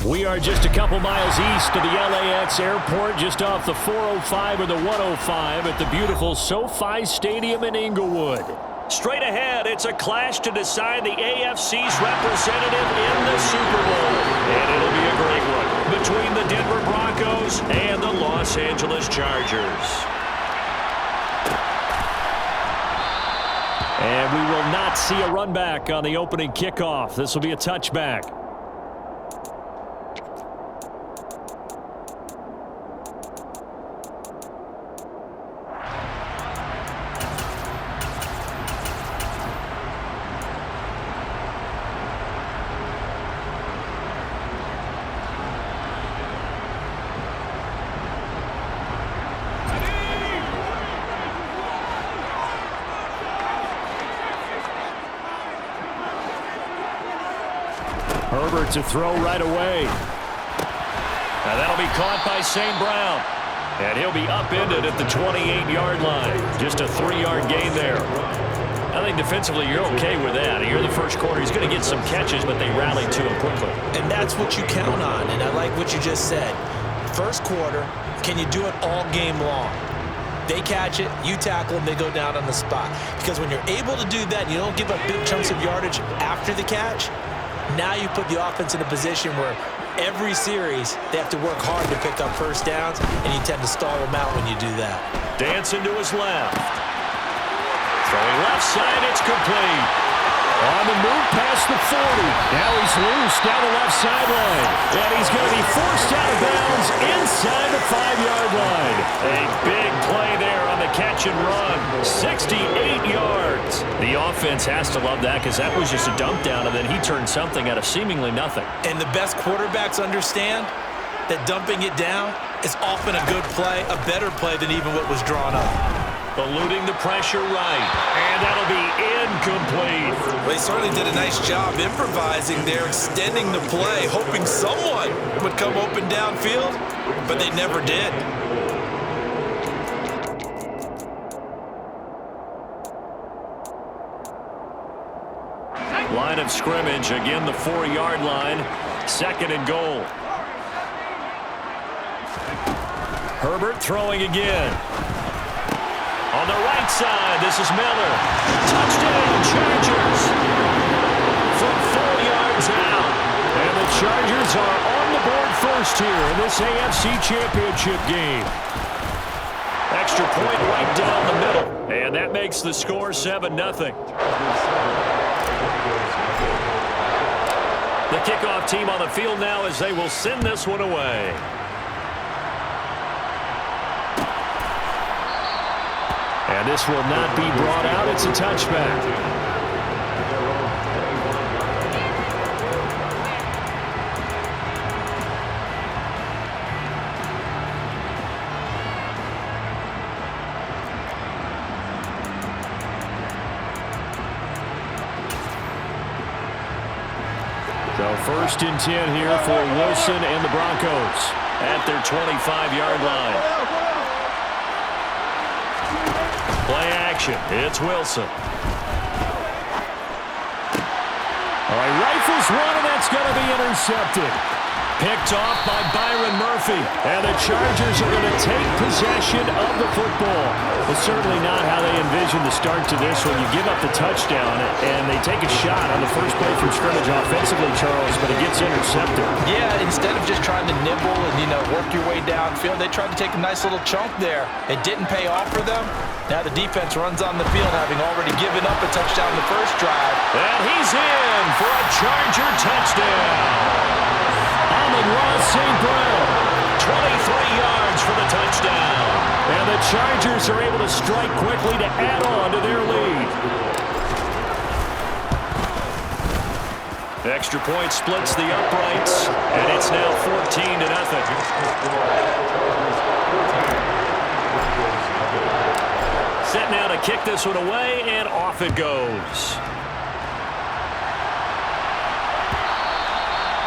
We are just a couple miles east of the LAX airport, just off the 405 or the 105 at the beautiful SoFi Stadium in Inglewood. Straight ahead, it's a clash to decide the AFC's representative in the Super Bowl. And it'll be a great one between the Denver Broncos and the Los Angeles Chargers. And we will not see a run back on the opening kickoff. This will be a touchback. Herbert to throw right away. Now that'll be caught by St. Brown. And he'll be upended at the 28-yard line. Just a 3-yard gain there. I think defensively you're okay with that. Here in the first quarter, he's going to get some catches, but they rallied to him quickly. And that's what you count on, and I like what you just said. First quarter, can you do it all game long? They catch it, you tackle them, they go down on the spot. Because when you're able to do that, you don't give up big chunks of yardage after the catch. Now you put the offense in a position where every series they have to work hard to pick up first downs, and you tend to stall them out when you do that. Dancing to his left. Throwing left side, it's complete. On the move past the 40. Now he's loose down the left sideline. And he's going to be forced out of bounds inside the 5-yard line. A big play there on the catch and run. 68 yards. The offense has to love that because that was just a dump down, and then he turned something out of seemingly nothing. And the best quarterbacks understand that dumping it down is often a good play, a better play than even what was drawn up. Eluding the pressure right. And that'll be incomplete. Well, they certainly did a nice job improvising there, extending the play, hoping someone would come open downfield, but they never did. Line of scrimmage, again the 4-yard line. 2nd and goal. Herbert throwing again. On the right side, this is Miller. Touchdown, Chargers. From 4 yards out. And the Chargers are on the board first here in this AFC Championship game. Extra point right down the middle. And that makes the score 7-0. The kickoff team on the field now as they will send this one away. And this will not be brought out. It's a touchback. So 1st and 10 here for Wilson and the Broncos at their 25-yard line. Play action. It's Wilson. All right, rifles one, and that's going to be intercepted. Picked off by Byron Murphy. And the Chargers are going to take possession of the football. It's certainly not how they envisioned the start to this when you give up the touchdown and they take a shot on the first play from scrimmage offensively, Charles, but it gets intercepted. Yeah, instead of just trying to nibble and, work your way downfield, they tried to take a nice little chunk there. It didn't pay off for them. Now the defense runs on the field, having already given up a touchdown the first drive. And he's in for a Charger touchdown. Amon-Ra St. Brown, 23 yards for the touchdown. And the Chargers are able to strike quickly to add on to their lead. The extra point splits the uprights, and it's now 14-0. Set now to kick this one away, and off it goes.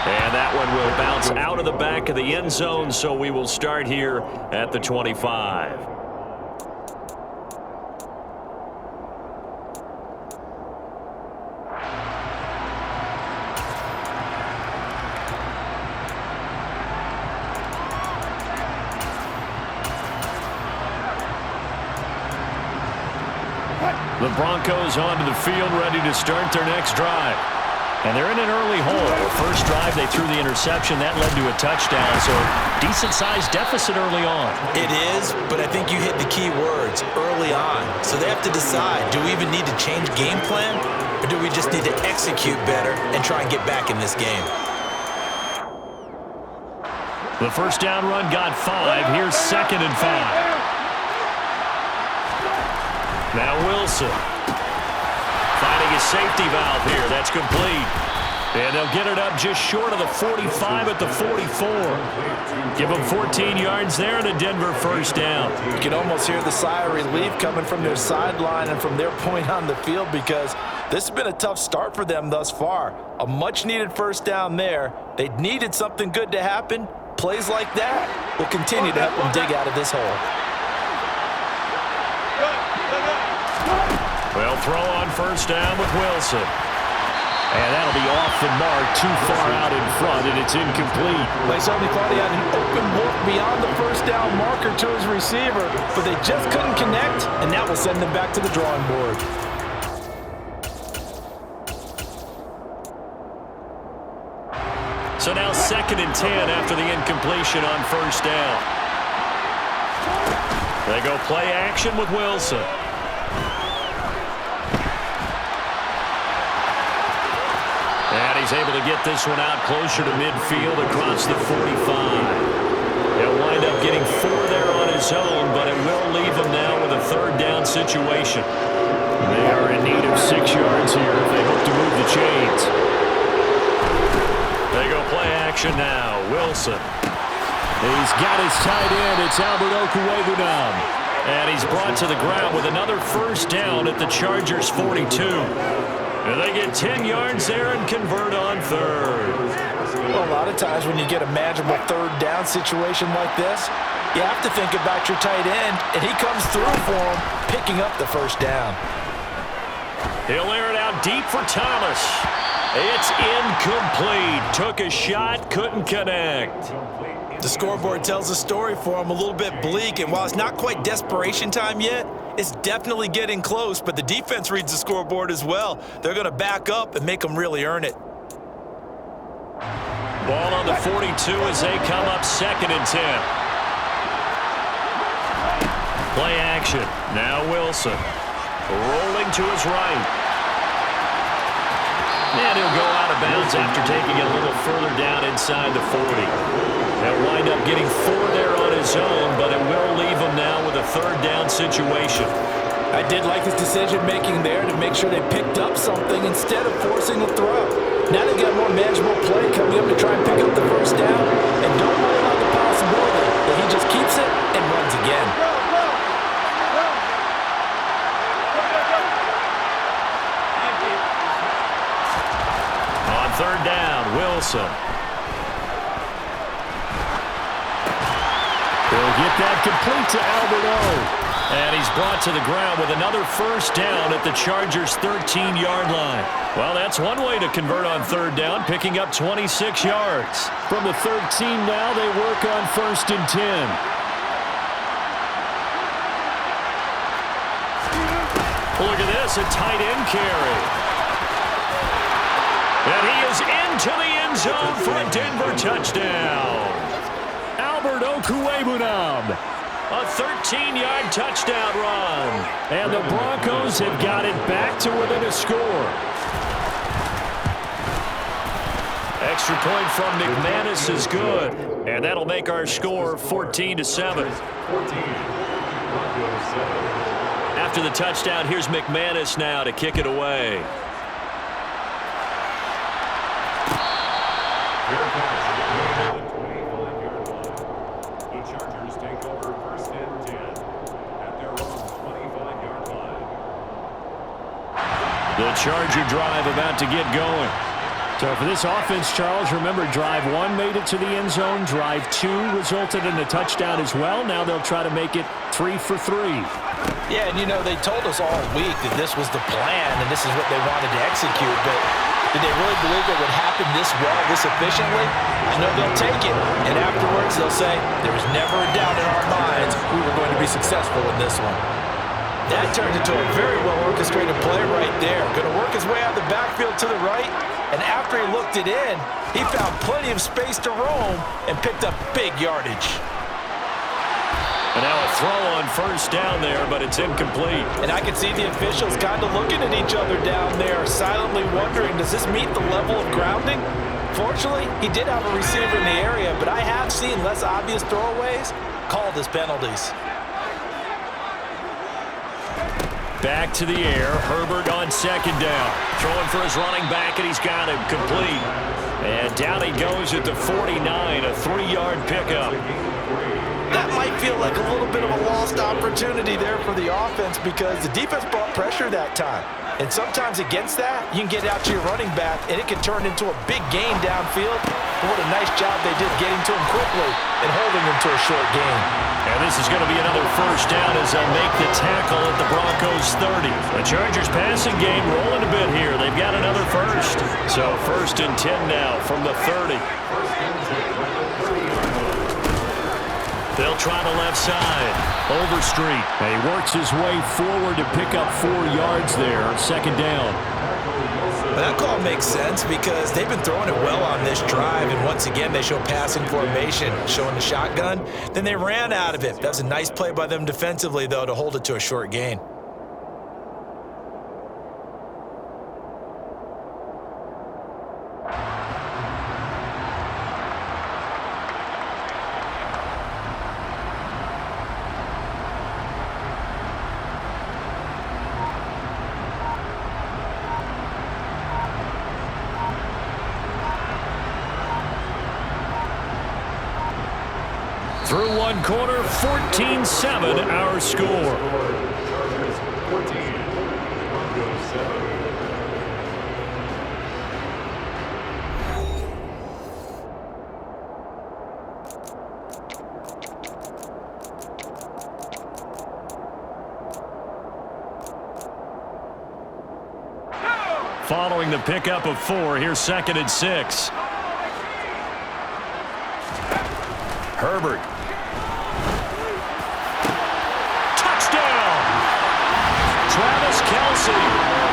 And that one will bounce out of the back of the end zone, so we will start here at the 25. The Broncos onto the field, ready to start their next drive. And they're in an early hole. First drive, they threw the interception. That led to a touchdown, so decent-sized deficit early on. It is, but I think you hit the key words, early on. So they have to decide, do we even need to change game plan, or do we just need to execute better and try and get back in this game? The first down run got 5. Here's 2nd and 5. Now Wilson. Finding his safety valve here. That's complete. And they'll get it up just short of the 45 at the 44. Give them 14 yards there and a Denver first down. You can almost hear the sigh of relief coming from their sideline and from their point on the field, because this has been a tough start for them thus far. A much-needed first down there. They needed something good to happen. Plays like that will continue to help them dig out of this hole. Well, throw on first down with Wilson. And that'll be off the mark, too far out in front, and it's incomplete. They certainly thought he had an open look beyond the first down marker to his receiver, but they just couldn't connect, and that will send them back to the drawing board. So now 2nd and 10 after the incompletion on first down. They go play action with Wilson. And he's able to get this one out closer to midfield across the 45. He'll wind up getting 4 there on his own, but it will leave him now with a 3rd down situation. They are in need of 6 yards here if they hope to move the chains. They go play action now. Wilson. He's got his tight end. It's Albert Okwuegbunam. And he's brought to the ground with another first down at the Chargers' 42. And they get 10 yards there and convert on 3rd. Well, a lot of times when you get a manageable 3rd down situation like this, you have to think about your tight end, and he comes through for him, picking up the first down. He'll air it out deep for Thomas. It's incomplete. Took a shot, couldn't connect. The scoreboard tells a story for him, a little bit bleak, and while it's not quite desperation time yet, it's definitely getting close, but the defense reads the scoreboard as well. They're going to back up and make them really earn it. Ball on the 42 as they come up 2nd and 10. Play action. Now Wilson. Rolling to his right. And he'll go out of bounds after taking it a little further down inside the 40. He'll wind up getting 4 there on his own, but it will leave him now with a 3rd down situation. I did like his decision-making there to make sure they picked up something instead of forcing a throw. Now they've got more manageable play coming up to try and pick up the first down, and don't rule out the possibility that he just keeps it and runs again. On 3rd down, Wilson. He'll get that complete to Albert O. And he's brought to the ground with another first down at the Chargers' 13-yard line. Well, that's one way to convert on 3rd down, picking up 26 yards. From the 13 now, they work on 1st and 10. Look at this, a tight end carry. And he is into the end zone for a Denver touchdown. Albert Okwuegbunam. A 13-yard touchdown run. And the Broncos have got it back to within a score. Extra point from McManus is good. And that'll make our score 14-7. After the touchdown, here's McManus now to kick it away. The Charger drive about to get going. So for this offense, Charles, remember, drive 1 made it to the end zone. Drive 2 resulted in a touchdown as well. Now they'll try to make it 3 for 3. Yeah, and you know, they told us all week that this was the plan and this is what they wanted to execute, but did they really believe it would happen this well, this efficiently? I know they'll take it, and afterwards they'll say, there was never a doubt in our minds we were going to be successful in this one. That turned into a very well-orchestrated play right there. Going to work his way out of the backfield to the right, and after he looked it in, he found plenty of space to roam and picked up big yardage. And now a throw on first down there, but it's incomplete. And I can see the officials kind of looking at each other down there, silently wondering, does this meet the level of grounding? Fortunately, he did have a receiver in the area, but I have seen less obvious throwaways called as penalties. Back to the air. Herbert on second down. Throwing for his running back, and he's got him complete. And down he goes at the 49, a 3-yard pickup. That might feel like a little bit of a lost opportunity there for the offense because the defense brought pressure that time. And sometimes against that, you can get out to your running back, and it can turn into a big gain downfield. But what a nice job they did getting to him quickly and holding him to a short gain. And this is going to be another first down as they'll make the tackle at the Broncos 30. The Chargers passing game rolling a bit here. They've got another first. So first and 10 now from the 30. They'll try the left side. Overstreet. And he works his way forward to pick up 4 yards there. Second down. That call makes sense because they've been throwing it well on this drive, and once again they show passing formation, showing the shotgun. Then they ran out of it. That's a nice play by them defensively, though, to hold it to a short gain. Through one quarter, 14-7 our score. Following the pickup of 4, here's second and 6. Herbert. Travis Kelce,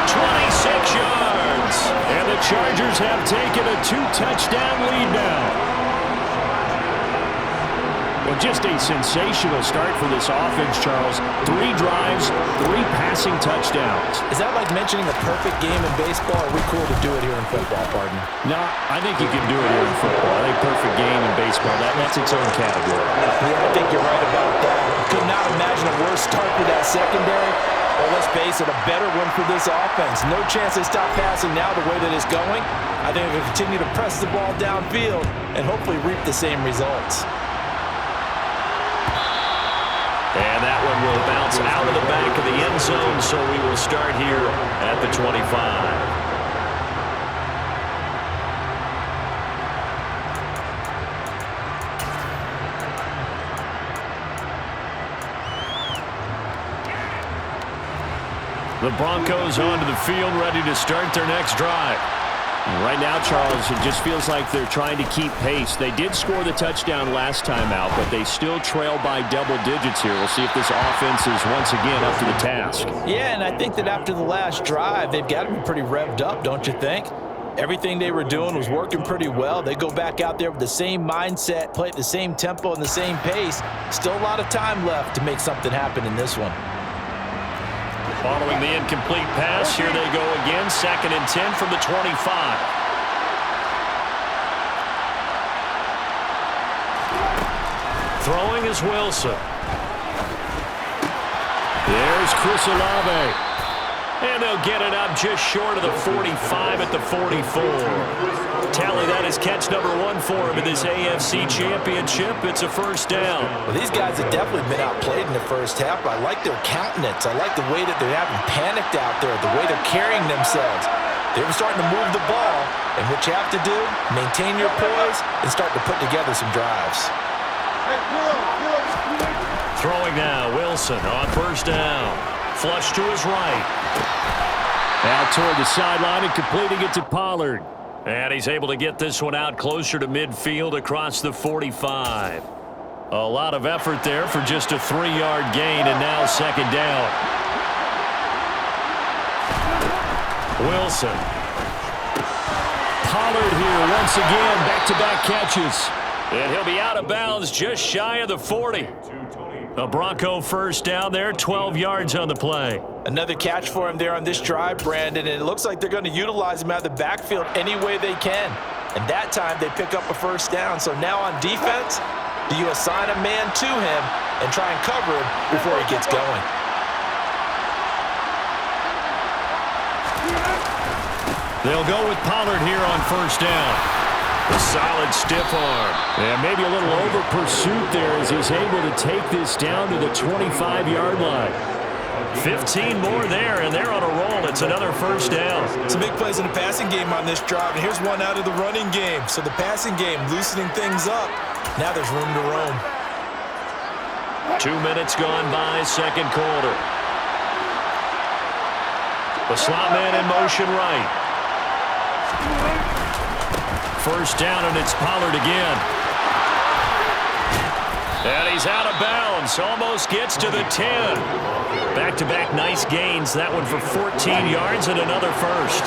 26 yards. And the Chargers have taken a 2-touchdown lead now. Well, just a sensational start for this offense, Charles. 3 drives, 3 passing touchdowns. Is that like mentioning a perfect game in baseball, or are we cool to do it here in football, partner? No, I think you can do it here in football. I think perfect game in baseball, that's its own category. Yeah, I think you're right about that. Could not imagine a worse start for that secondary. Well, let's face it, a better one for this offense. No chance they stop passing now the way that it's going. I think they'll continue to press the ball downfield and hopefully reap the same results. And that one will bounce out of the back of the end zone, so we will start here at the 25. The Broncos onto the field, ready to start their next drive. Right now, Charles, it just feels like they're trying to keep pace. They did score the touchdown last time out, but they still trail by double digits here. We'll see if this offense is once again up to the task. Yeah, and I think that after the last drive, they've got to be pretty revved up, don't you think? Everything they were doing was working pretty well. They go back out there with the same mindset, play at the same tempo and the same pace. Still a lot of time left to make something happen in this one. Following the incomplete pass, here they go again. Second and 10 from the 25. Throwing is Wilson. There's Chris Olave. And they'll get it up just short of the 45 at the 44. Tally, that is catch number 1 for him in this AFC Championship. It's a first down. Well, these guys have definitely been outplayed in the first half. I like their countenance. I like the way that they're having panicked out there, the way they're carrying themselves. They were starting to move the ball, and what you have to do, maintain your poise and start to put together some drives. Throwing now, Wilson on first down. Flush to his right. Out toward the sideline and completing it to Pollard. And he's able to get this one out closer to midfield across the 45. A lot of effort there for just a 3-yard gain, and now second down. Wilson. Pollard here once again, back-to-back catches. And he'll be out of bounds just shy of the 40. A Bronco first down there, 12 yards on the play. Another catch for him there on this drive, Brandon, and it looks like they're going to utilize him out of the backfield any way they can. And that time they pick up a first down. So now on defense, do you assign a man to him and try and cover him before he gets going? They'll go with Pollard here on first down. A solid stiff arm. And maybe a little over pursuit there as he's able to take this down to the 25-yard line. 15 more there, and they're on a roll. It's another first down. Some big plays in the passing game on this drive, and here's one out of the running game. So the passing game loosening things up. Now there's room to roam. 2 minutes gone by, second quarter. The slot man in motion right. First down, and it's Pollard again. And he's out of bounds. Almost gets to the 10. Back-to-back nice gains. That one for 14 yards and another first.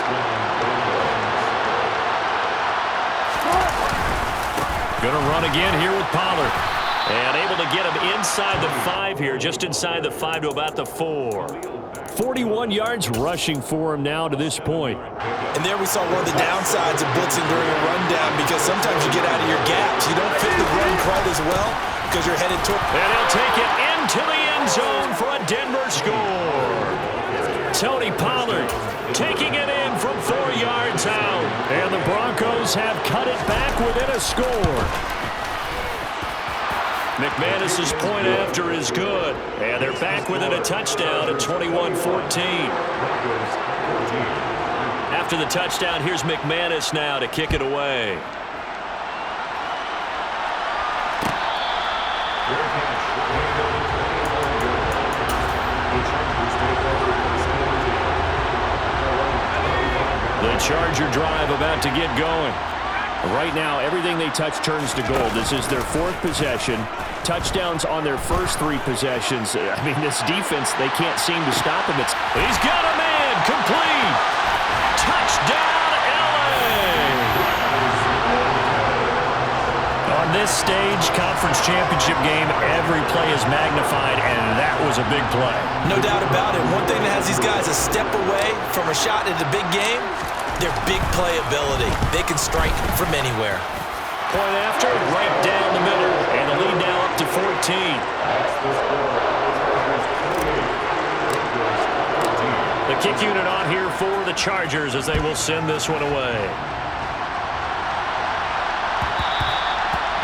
Gonna run again here with Pollard. And able to get him inside the 5 here, just inside the 5 to about the 4. 41 yards rushing for him now to this point. And there we saw one of the downsides of blitzing during a rundown, because sometimes you get out of your gaps. You don't fit the run quite as well because you're headed toward. And he'll take it into the end zone for a Denver score. Tony Pollard taking it in from 4 yards out. And the Broncos have cut it back within a score. McManus's point after is good. And they're back within a touchdown at 21-14. After the touchdown, here's McManus now to kick it away. The Charger drive about to get going. Right now, everything they touch turns to gold. This is their 4th possession. Touchdowns on their first 3 possessions. I mean, this defense, they can't seem to stop him. He's got a man, complete. Touchdown, LA! On this stage, conference championship game, every play is magnified, and that was a big play. No doubt about it. One thing that has these guys a step away from a shot at the big game, their big play ability. They can strike from anywhere. Point after, right down the middle, and the lead now up to 14. The kick unit on here for the Chargers as they will send this one away.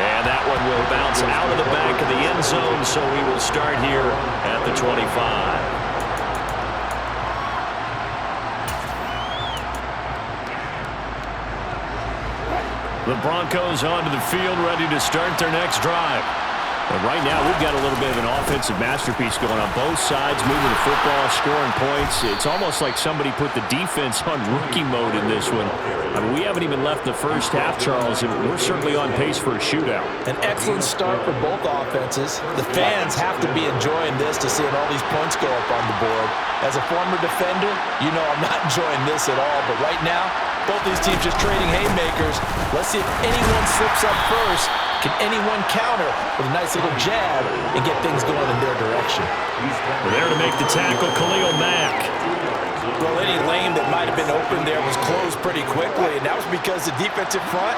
And that one will bounce out of the back of the end zone, so we will start here at the 25. The Broncos onto the field, ready to start their next drive. And right now, we've got a little bit of an offensive masterpiece going on both sides, moving the football, scoring points. It's almost like somebody put the defense on rookie mode in this one. I mean, we haven't even left the first half, Charles, and we're certainly on pace for a shootout. An excellent start for both offenses. The fans have to be enjoying this to seeing all these points go up on the board. As a former defender, you know I'm not enjoying this at all. But right now, both these teams just trading haymakers. Let's see if anyone slips up first. Can anyone counter with a nice little jab and get things going in their direction? There to make the tackle, Khalil Mack. Well, any lane that might have been open there was closed pretty quickly, and that was because the defensive front,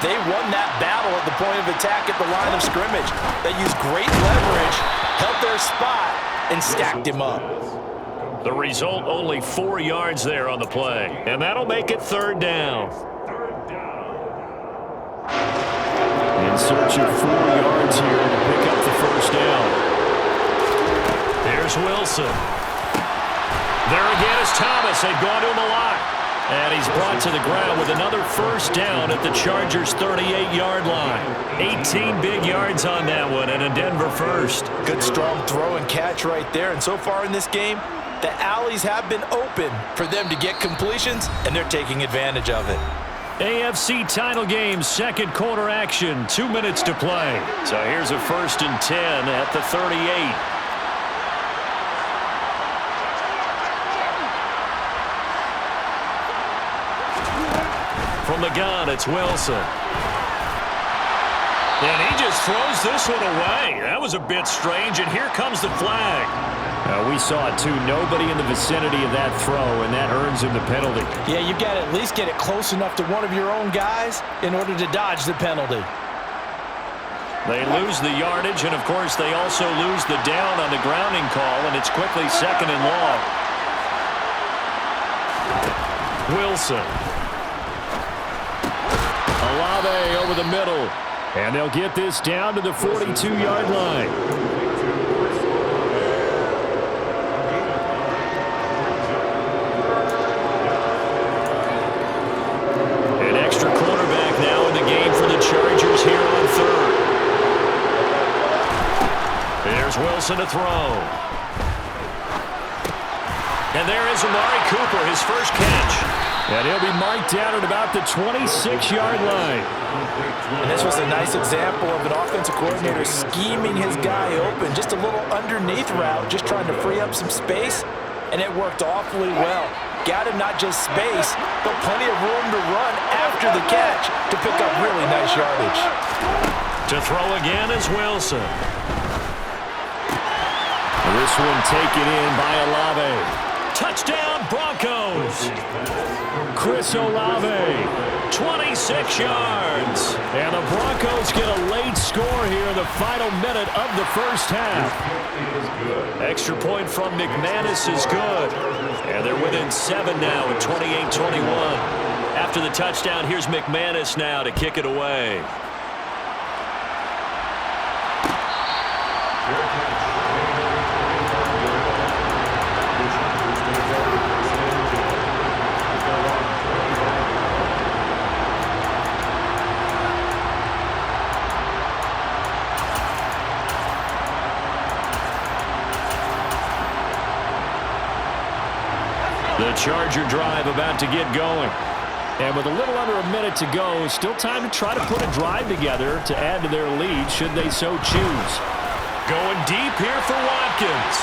they won that battle at the point of attack at the line of scrimmage. They used great leverage, held their spot, and stacked him up. The result, only 4 yards there on the play, and that'll make it 3rd down. In search of 4 yards here to pick up the first down. There's Wilson. There again is Thomas. They've gone to him a lot. And he's brought to the ground with another first down at the Chargers' 38-yard line. 18 big yards on that one, and a Denver first. Good strong throw and catch right there. And so far in this game, the alleys have been open for them to get completions, and they're taking advantage of it. AFC title game, second quarter action, 2 minutes to play. So here's a 1st and 10 at the 38. From the gun, it's Wilson. And he just throws this one away. That was a bit strange, and here comes the flag. We saw it, too. Nobody in the vicinity of that throw, and that earns him the penalty. Yeah, you've got to at least get it close enough to one of your own guys in order to dodge the penalty. They lose the yardage, and, of course, they also lose the down on the grounding call, and it's quickly 2nd and long. Wilson. Olave over the middle. And they'll get this down to the 42-yard line. An extra quarterback now in the game for the Chargers here on 3rd. There's Wilson to throw. And there is Amari Cooper, his first catch. And he'll be marked down at about the 26-yard line. And this was a nice example of an offensive coordinator scheming his guy open. Just a little underneath route, just trying to free up some space, and it worked awfully well. Got him not just space, but plenty of room to run after the catch to pick up really nice yardage. To throw again is Wilson. This one taken in by Olave. Touchdown, Broncos. Chris Olave, 26 yards. And the Broncos get a late score here in the final minute of the first half. Extra point from McManus is good. And they're within 7 now at 28-21. After the touchdown, here's McManus now to kick it away. The Charger drive about to get going. And with a little under a minute to go, still time to try to put a drive together to add to their lead should they so choose. Going deep here for Watkins.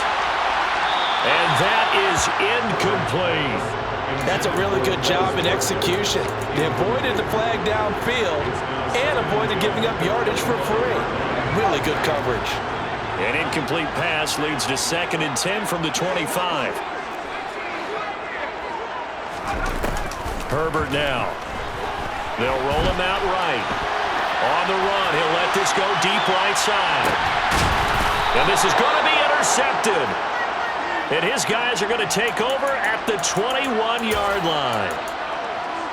And that is incomplete. That's a really good job in execution. They avoided the flag downfield and avoided giving up yardage for free. Really good coverage. An incomplete pass leads to 2nd and 10 from the 25. Herbert now. They'll roll him out right. On the run, he'll let this go deep right side. And this is going to be intercepted. And his guys are going to take over at the 21-yard line.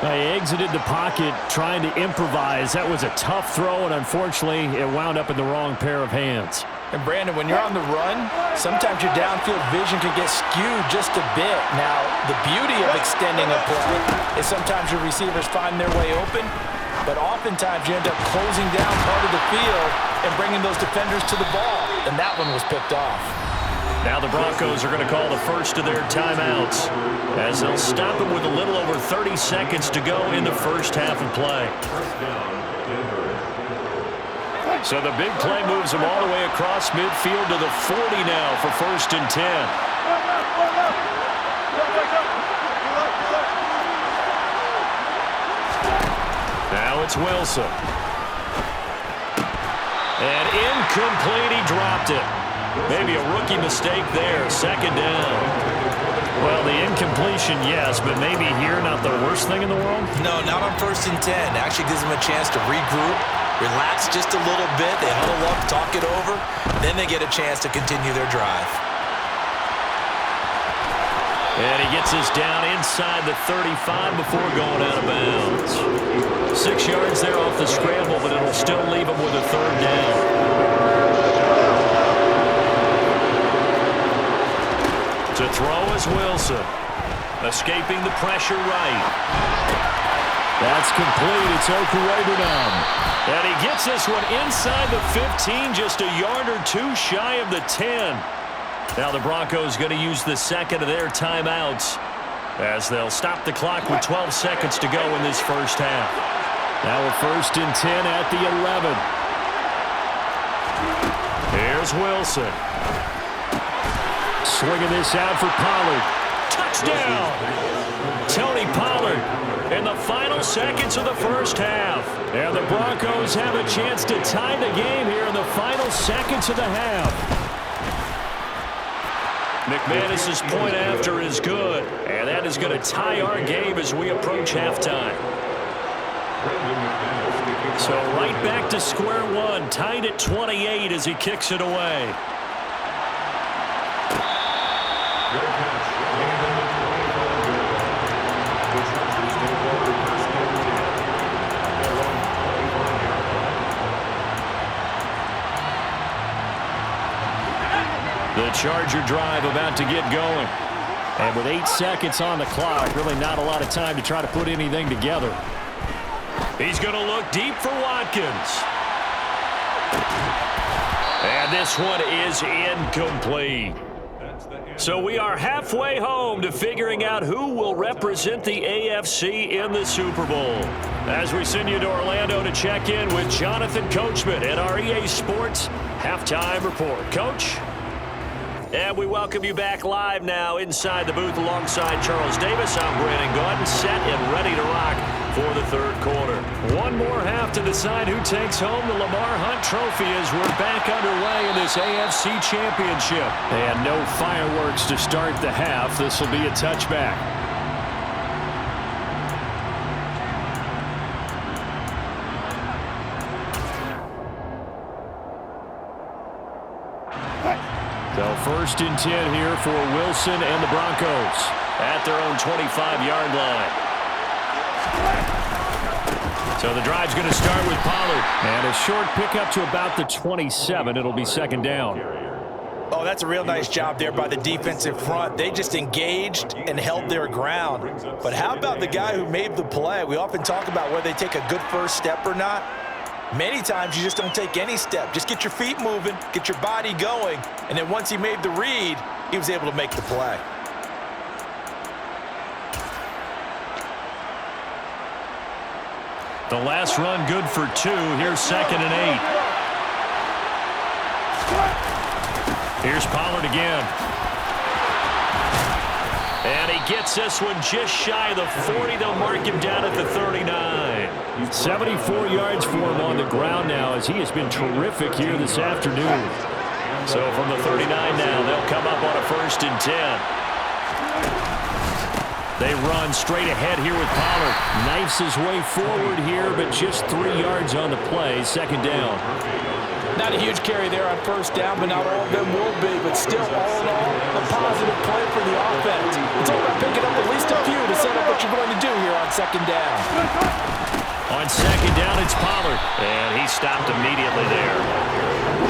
They exited the pocket trying to improvise. That was a tough throw, and unfortunately, it wound up in the wrong pair of hands. And Brandon, when you're on the run, sometimes your downfield vision can get skewed just a bit. Now, the beauty of extending a play is sometimes your receivers find their way open, but oftentimes you end up closing down part of the field and bringing those defenders to the ball, and that one was picked off. Now the Broncos are going to call the first of their timeouts as they'll stop it with a little over 30 seconds to go in the first half of play. So the big play moves them all the way across midfield to the 40 now for 1st and 10. Now it's Wilson. And incomplete, he dropped it. Maybe a rookie mistake there, 2nd down. Well, the incompletion, yes, but maybe here not the worst thing in the world? No, not on 1st and 10. Actually gives them a chance to regroup, relax just a little bit. They huddle up, talk it over. Then they get a chance to continue their drive. And he gets us down inside the 35 before going out of bounds. 6 yards there off the scramble, but it'll still leave him with a 3rd down. To throw is Wilson. Escaping the pressure right. That's complete. It's Okuwebunam. And he gets this one inside the 15, just a yard or two shy of the 10. Now the Broncos going to use the 2nd of their timeouts as they'll stop the clock with 12 seconds to go in this first half. Now a 1st and 10 at the 11. Here's Wilson. Swinging this out for Pollard. Touchdown! Tony Pollard. in the final seconds of the first half. And the Broncos have a chance to tie the game here in the final seconds of the half. McManus's point after is good, and that is going to tie our game as we approach halftime. So right back to square one, tied at 28 as he kicks it away. The Charger drive about to get going. And with 8 seconds on the clock, really not a lot of time to try to put anything together. He's going to look deep for Watkins. And this one is incomplete. So we are halfway home to figuring out who will represent the AFC in the Super Bowl. As we send you to Orlando to check in with Jonathan Coachman at our EA Sports Halftime Report. Coach? And we welcome you back live now inside the booth alongside Charles Davis. I'm Brandon Gaudin, set and ready to rock for the third quarter. One more half to decide who takes home the Lamar Hunt Trophy as we're back underway in this AFC Championship. And no fireworks to start the half. This will be a touchback. So first and 10 here for Wilson and the Broncos at their own 25-yard line. So the drive's going to start with Pollard. And a short pickup to about the 27. It'll be second down. Oh, that's a real nice job there by the defensive front. They just engaged and held their ground. But how about the guy who made the play? We often talk about whether they take a good first step or not. Many times you just don't take any step. Just get your feet moving, get your body going, and then once he made the read, he was able to make the play. The last run good for 2. Here's second and 8. Here's Pollard again. And he gets this one just shy of the 40. They'll mark him down at the 39. 74 yards for him on the ground now as he has been terrific here this afternoon. So from the 39 now, they'll come up on a first and 10. They run straight ahead here with Pollard. Knifes his way forward here, but just 3 yards on the play. Second down. Not a huge carry there on first down, but not all of them will be. But still, all in all, a positive play for the offense. It's all about picking up at least a few to set up what you're going to do here on second down. On second down, it's Pollard. And he stopped immediately there.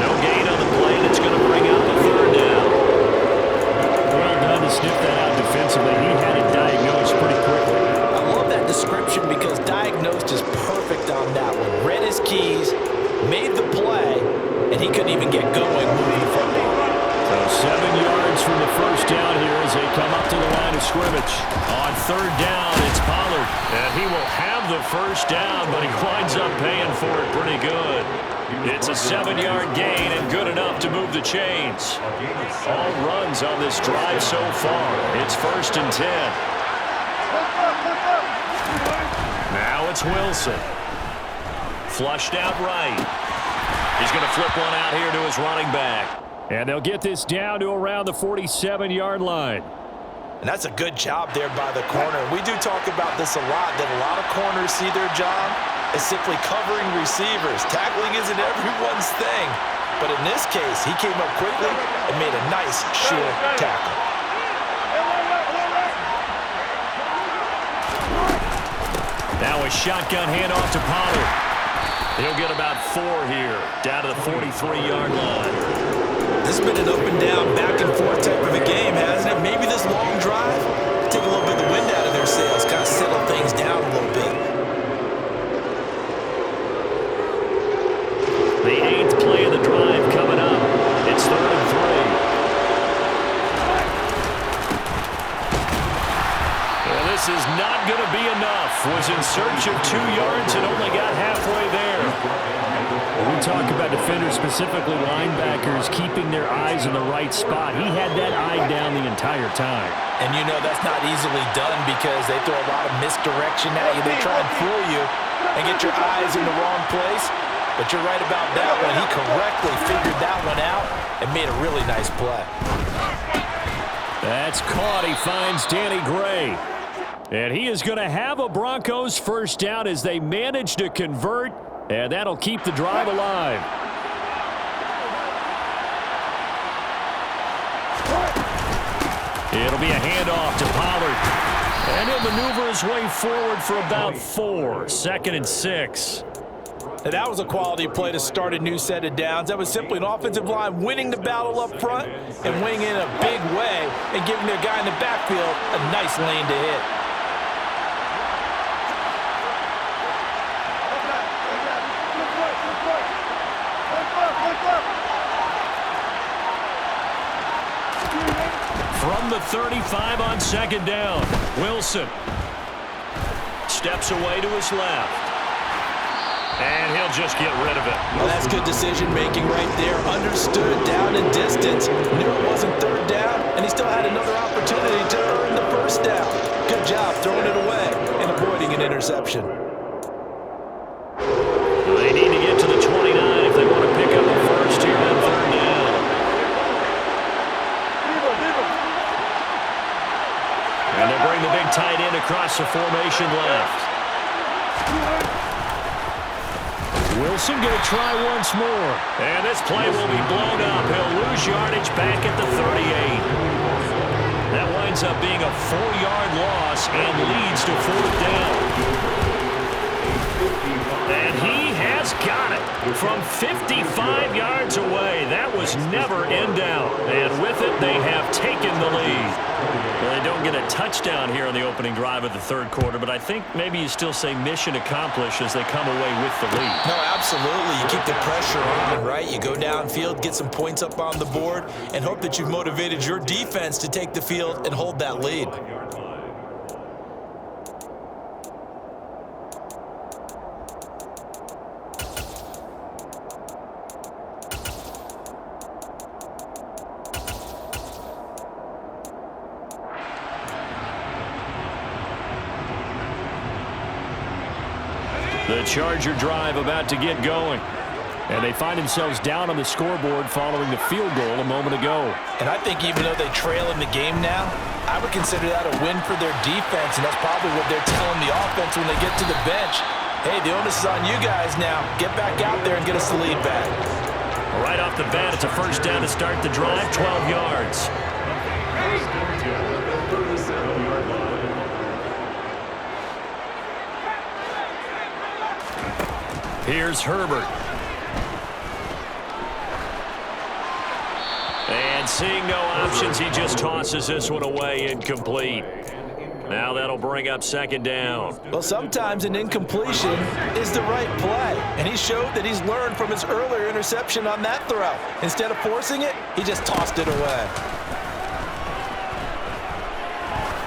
No gain on the play, and it's going to bring out the third down. Well done to sniff that out defensively. He had it diagnosed pretty quickly. I love that description because diagnosed is perfect on that one. Read his keys, made the play, and he couldn't even get going moving forward. So 7 yards from the first down here as they come up to the line of scrimmage. On third down, it's Pollard. And he will have the first down, but he winds up paying for it pretty good. It's a 7-yard gain and good enough to move the chains. All runs on this drive so far. It's first and 10. Now it's Wilson. Flushed out right. He's going to flip one out here to his running back. And they'll get this down to around the 47-yard line. And that's a good job there by the corner. We do talk about this a lot, that a lot of corners see their job as simply covering receivers. Tackling isn't everyone's thing. But in this case, he came up quickly and made a nice, sure tackle. Now a shotgun handoff to Pollard. He'll get about 4 here, down to the 43-yard line. This has been an up-and-down, back-and-forth type of a game, hasn't it? Maybe this long drive, take a little bit of the wind out of their sails, kind of settle things down a little bit. The 8th play of the drive coming up. It's 3rd and 3. Well, this is not going to be enough. Was in search of 2 yards and only got halfway there. We talk about defenders, specifically linebackers, keeping their eyes in the right spot. He had that eye down the entire time. And you know that's not easily done because they throw a lot of misdirection at you. They try and fool you and get your eyes in the wrong place. But you're right about that one. He correctly figured that one out and made a really nice play. That's caught. He finds Danny Gray. And he is going to have a Broncos first down as they manage to convert, and that'll keep the drive alive. It'll be a handoff to Pollard. And he'll maneuver his way forward for about 4. 2nd and 6. And that was a quality play to start a new set of downs. That was simply an offensive line winning the battle up front and winning in a big way and giving their guy in the backfield a nice lane to hit. From the 35 on 2nd down, Wilson steps away to his left. And he'll just get rid of it. Well, that's good decision-making right there. Understood down and distance. Knew it wasn't 3rd down, and he still had another opportunity to earn the 1st down. Good job throwing it away and avoiding an interception. They need to get to the 29 if they want to pick up the first here on 3rd down. And they'll bring the big tight end across the formation left. Wilson going to try once more. And this play will be blown up. He'll lose yardage back at the 38. That winds up being a 4-yard loss and leads to 4th down. And he has got it from 55 yards away. That was never in doubt. And with it, they have taken the lead. Well, they don't get a touchdown here on the opening drive of the 3rd quarter, but I think maybe you still say mission accomplished as they come away with the lead. No, absolutely. You keep the pressure on, right? You go downfield, get some points up on the board, and hope that you've motivated your defense to take the field and hold that lead. The Charger drive about to get going. And they find themselves down on the scoreboard following the field goal a moment ago. And I think even though they trail in the game now, I would consider that a win for their defense, and that's probably what they're telling the offense when they get to the bench. Hey, the onus is on you guys now. Get back out there and get us the lead back. Right off the bat, it's a first down to start the drive, 12 yards. Here's Herbert. And seeing no options, he just tosses this one away, incomplete. Now that'll bring up 2nd down. Well, sometimes an incompletion is the right play, and he showed that he's learned from his earlier interception on that throw. Instead of forcing it, he just tossed it away.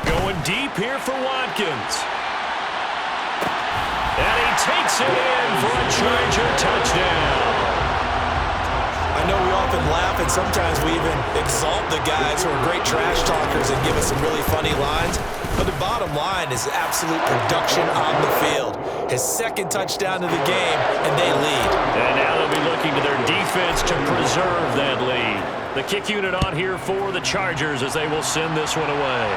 Going deep here for Watkins. And he takes it in for a Charger touchdown. I know we often laugh, and sometimes we even exalt the guys who are great trash talkers and give us some really funny lines. But the bottom line is absolute production on the field. His 2nd touchdown of the game, and they lead. And now they'll be looking to their defense to preserve that lead. The kick unit on here for the Chargers as they will send this one away.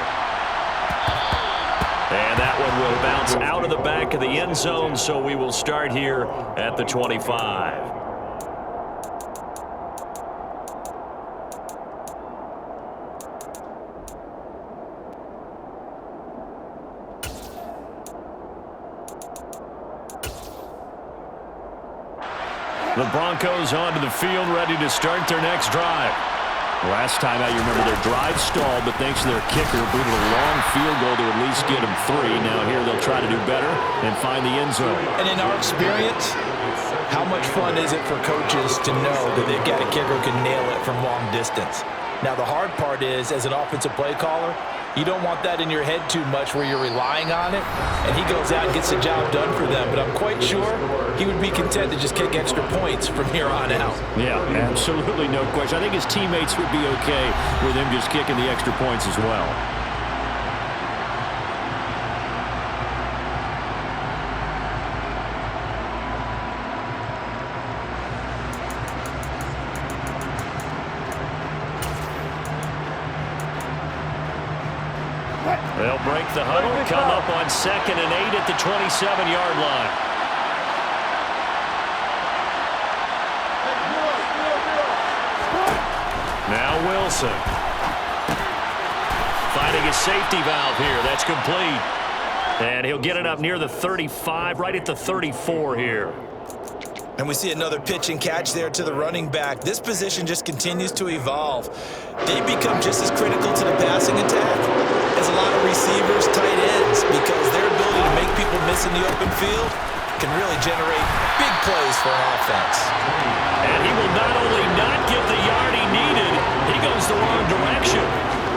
And that one will bounce out of the back of the end zone, so we will start here at the 25. The Broncos onto the field, ready to start their next drive. Last time out, you remember their drive stalled, but thanks to their kicker, booted a long field goal to at least get them 3. Now here they'll try to do better and find the end zone. And in our experience, how much fun is it for coaches to know that they've got a kicker who can nail it from long distance? Now the hard part is, as an offensive play caller, You don't want that in your head too much where you're relying on it, and he goes out and gets the job done for them. But I'm quite sure he would be content to just kick extra points from here on out. Yeah, absolutely no question. I think his teammates would be okay with him just kicking the extra points as well. They'll break the huddle, come up on 2nd and 8 at the 27-yard line. Now Wilson. Finding a safety valve here. That's complete. And he'll get it up near the 35, right at the 34 here. And we see another pitch and catch there to the running back. This position just continues to evolve. They become just as critical to the passing attack as a lot of receivers, tight ends, because their ability to make people miss in the open field can really generate big plays for an offense. And he will not only not get the yard he needed, he goes the wrong direction.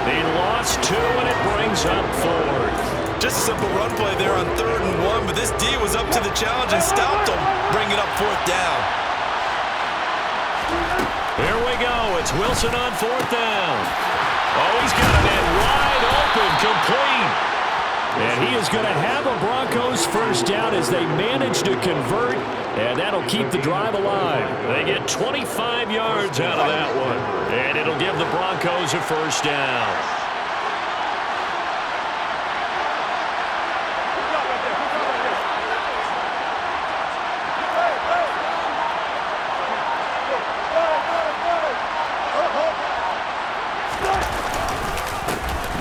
He lost 2, and it brings up 4th. Just a simple run play there on 3rd and 1, but this D was up to the challenge and stopped him, bringing up 4th down. Here we go. It's Wilson on 4th down. Oh, he's got a man wide open, complete. And he is going to have a Broncos first down as they manage to convert, and that'll keep the drive alive. They get 25 yards out of that one, and it'll give the Broncos a first down.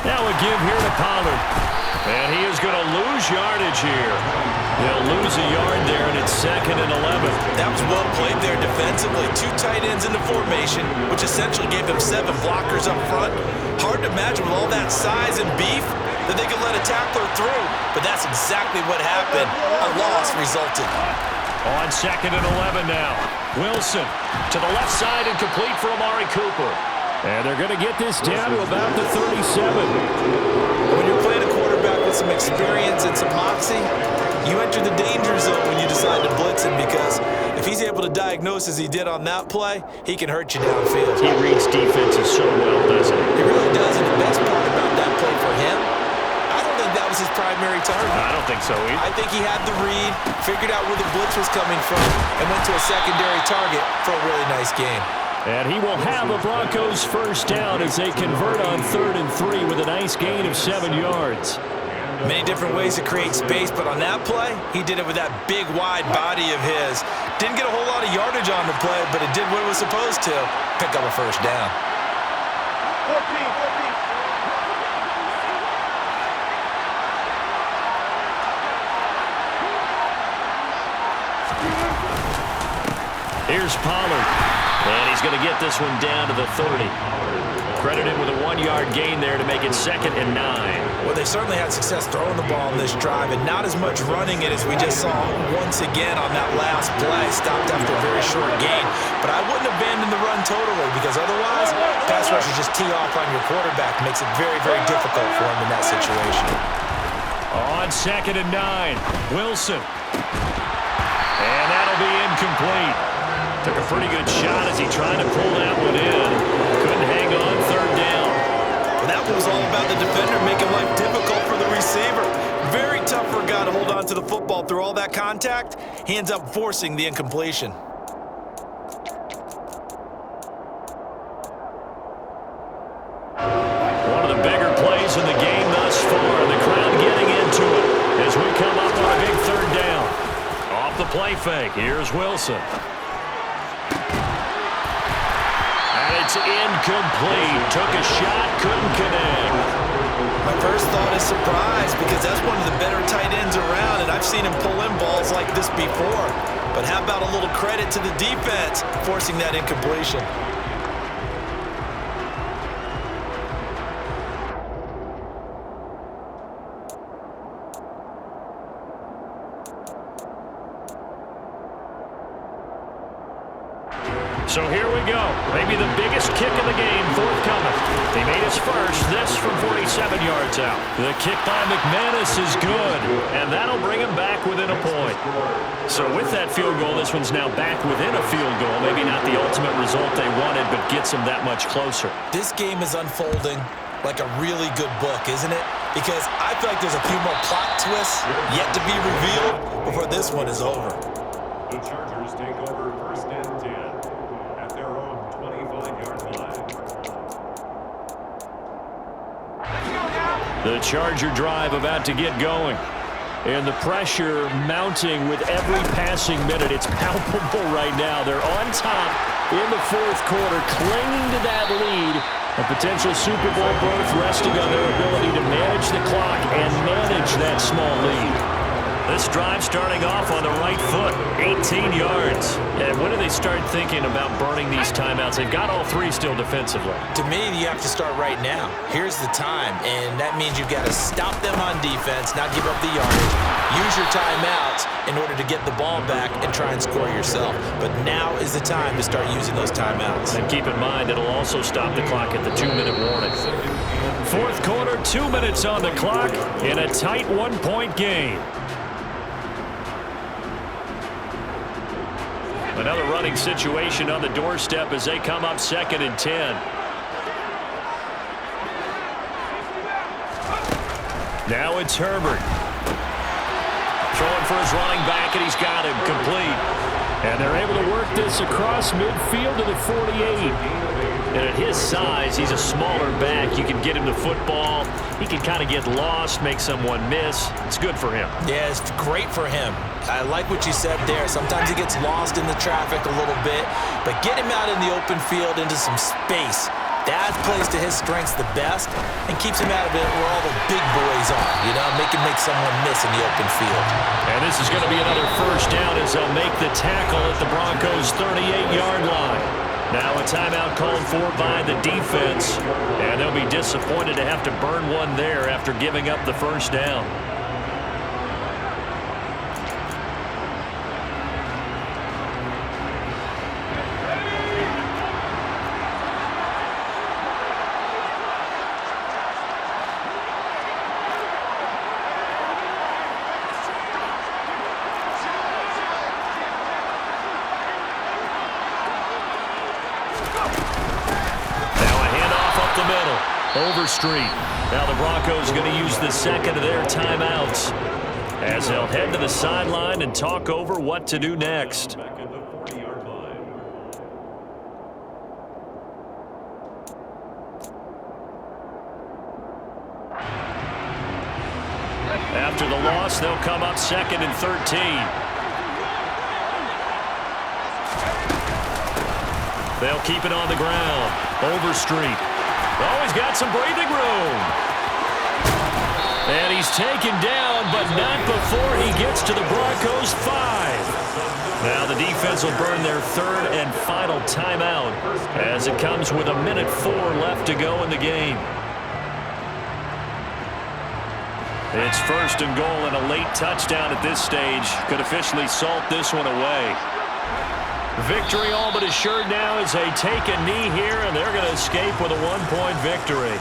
Now a give here to Pollard. And he is going to lose yardage here. He'll lose a yard there, and it's 2nd and 11. That was well played there defensively. 2 tight ends in the formation, which essentially gave them 7 blockers up front. Hard to imagine with all that size and beef that they could let a tackler through. But that's exactly what happened. A loss resulted. On 2nd and 11 now. Wilson to the left side and complete for Amari Cooper. And they're going to get this down to about the 37. When you're playing a quarterback with some experience and some moxie, you enter the danger zone when you decide to blitz him, because if he's able to diagnose as he did on that play, he can hurt you downfield. He reads defenses so well, doesn't he? He really does, and the best part about that play for him, I don't think that was his primary target. I don't think so either. I think he had the read, figured out where the blitz was coming from, and went to a secondary target for a really nice game. And he will have a Broncos first down as they convert on 3rd and 3 with a nice gain of 7 yards. Many different ways to create space, but on that play, he did it with that big, wide body of his. Didn't get a whole lot of yardage on the play, but it did what it was supposed to, pick up a first down. 14. Here's Pollard. And he's going to get this one down to the 30. Credited with a 1-yard gain there to make it 2nd and 9. Well, they certainly had success throwing the ball in this drive, and not as much running it as we just saw once again on that last play. Stopped after a very short gain. But I wouldn't abandon the run totally, because otherwise, pass rushers just tee off on your quarterback. Makes it very, very difficult for him in that situation. On 2nd and 9, Wilson. And that'll be incomplete. Took a pretty good shot as he tried to pull that one in. Couldn't hang on 3rd down. Well, that one was all about the defender making life difficult for the receiver. Very tough for a guy to hold on to the football through all that contact. He ends up forcing the incompletion. One of the bigger plays in the game thus far. The crowd getting into it as we come up on a big 3rd down. Off the play fake, here's Wilson. It's incomplete. Took a shot, couldn't connect. My first thought is surprise, because that's one of the better tight ends around, and I've seen him pull in balls like this before. But how about a little credit to the defense forcing that incompletion? So here we go. Maybe the biggest kick of the game forthcoming. They made his first. This from 47 yards out. The kick by McManus is good, and that'll bring him back within a point. So with that field goal, this one's now back within a field goal. Maybe not the ultimate result they wanted, but gets them that much closer. This game is unfolding like a really good book, isn't it? Because I feel like there's a few more plot twists yet to be revealed before this one is over. The Chargers take over first and 10 at their own 25-yard line. The Charger drive about to get going. And the pressure mounting with every passing minute. It's palpable right now. They're on top in the fourth quarter, clinging to that lead. A potential Super Bowl berth resting on their ability to manage the clock and manage that small lead. This drive starting off on the right foot, 18 yards. And when do they start thinking about burning these timeouts? They've got all three still defensively. To me, you have to start right now. Here's the time, and that means you've got to stop them on defense, not give up the yardage, use your timeouts in order to get the ball back and try and score yourself. But now is the time to start using those timeouts. And keep in mind, it'll also stop the clock at the 2-minute warning. Fourth quarter, 2 minutes on the clock in a tight one-point game. Another running situation on the doorstep as they come up 2nd and 10. Now it's Herbert. Throwing for his running back, and he's got him complete. And they're able to work this across midfield to the 48. And at his size, he's a smaller back. You can get him the football. He can kind of get lost, make someone miss. It's good for him. Yeah, it's great for him. I like what you said there. Sometimes he gets lost in the traffic a little bit, but get him out in the open field into some space. That plays to his strengths the best and keeps him out of it where all the big boys are, you know, make someone miss in the open field. And this is going to be another first down as they'll make the tackle at the Broncos' 38-yard line. Now a timeout called for by the defense, and they'll be disappointed to have to burn one there after giving up the first down. Overstreet. Now the Broncos are going to use the second of their timeouts as they'll head to the sideline and talk over what to do next. Back at the 40-yard line. After the loss, they'll come up 2nd and 13. They'll keep it on the ground. Overstreet. Oh, he's got some breathing room. And he's taken down, but not before he gets to the Broncos' 5. Now the defense will burn their third and final timeout as it comes with 1:04 left to go in the game. It's 1st and goal, and a late touchdown at this stage could officially salt this one away. Victory all but assured now as they take a knee here, and they're going to escape with a 1-point victory.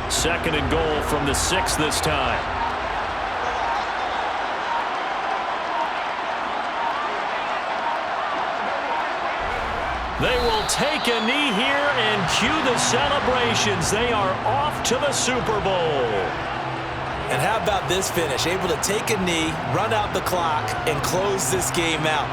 Second and goal from the 6 this time. They will take a knee here and cue the celebrations. They are off to the Super Bowl. And how about this finish? Able to take a knee, run out the clock, and close this game out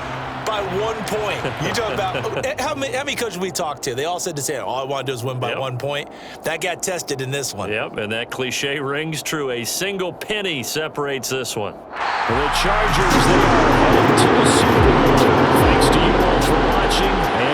by 1 point. You talk about how many coaches we talked to? They all said the same. All I want to do is win by 1 point. That got tested in this one. Yep, and that cliche rings true. A single penny separates this one. The Chargers, they are home to the Super Bowl. Thanks to you all for watching.